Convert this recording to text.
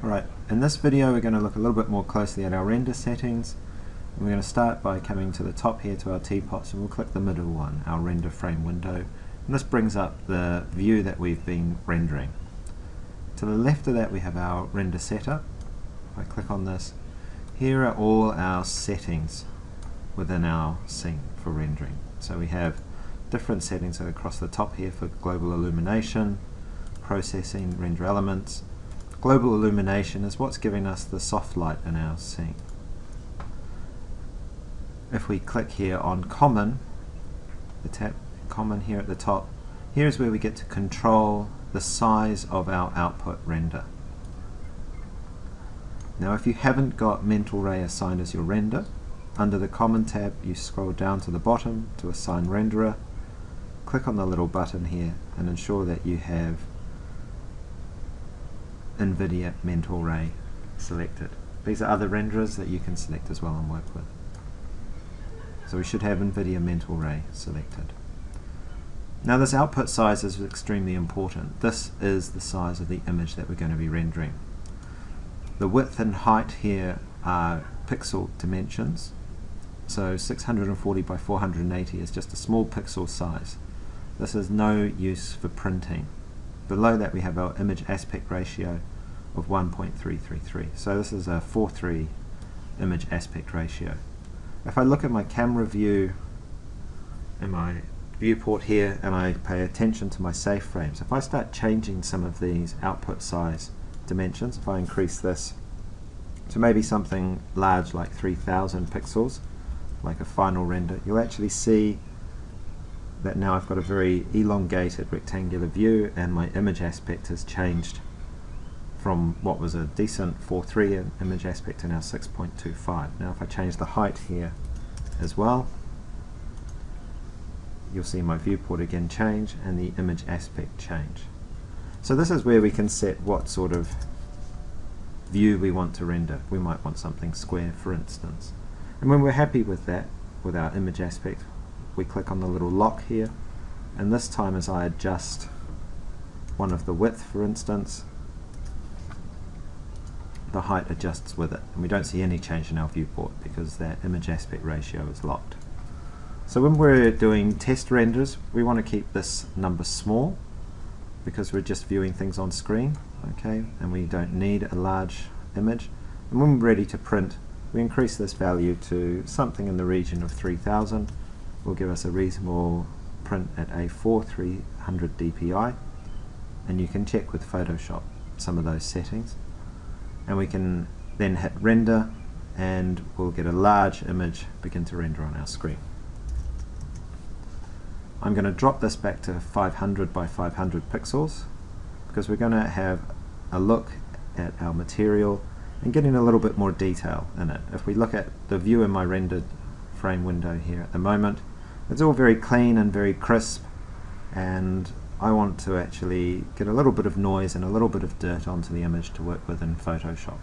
Alright, in this video we're going to look a little bit more closely at our render settings. We're going to start by coming to the top here to our teapots, and we'll click the middle one, our render frame window. And this brings up the view that we've been rendering. To the left of that we have our render setup. If I click on this, here are all our settings within our scene for rendering. So we have different settings across the top here for global illumination, processing, render elements. Global illumination is what's giving us the soft light in our scene. If we click here on common, the tab common here at the top, here's where we get to control the size of our output render. Now if you haven't got mental ray assigned as your render, under the common tab you scroll down to the bottom to assign renderer, click on the little button here and ensure that you have NVIDIA mental ray selected. These are other renderers that you can select as well and work with. So we should have NVIDIA mental ray selected. Now this output size is extremely important. This is the size of the image that we're going to be rendering. The width and height here are pixel dimensions. So 640 by 480 is just a small pixel size. This is no use for printing. Below that we have our image aspect ratio of 1.333. So this is a 4:3 image aspect ratio. If I look at my camera view in my viewport here and I pay attention to my safe frames, if I start changing some of these output size dimensions, if I increase this to maybe something large like 3000 pixels, like a final render, you'll actually see that now I've got a very elongated rectangular view and my image aspect has changed from what was a decent 4:3 image aspect to now 6.25. Now if I change the height here as well, you'll see my viewport again change and the image aspect change. So this is where we can set what sort of view we want to render. We might want something square, for instance. And when we're happy with that, with our image aspect, we click on the little lock here, and this time as I adjust one of the width, for instance, the height adjusts with it, and we don't see any change in our viewport because that image aspect ratio is locked. So when we're doing test renders, we want to keep this number small because we're just viewing things on screen, okay, and we don't need a large image. And when we're ready to print, we increase this value to something in the region of 3000. Will give us a reasonable print at a 300 dpi, and you can check with Photoshop some of those settings, and we can then hit render and we'll get a large image begin to render on our screen. I'm going to drop this back to 500 by 500 pixels because we're going to have a look at our material and getting a little bit more detail in it. If we look at the view in my rendered frame window here at the moment, it's all very clean and very crisp, and I want to actually get a little bit of noise and a little bit of dirt onto the image to work with in Photoshop.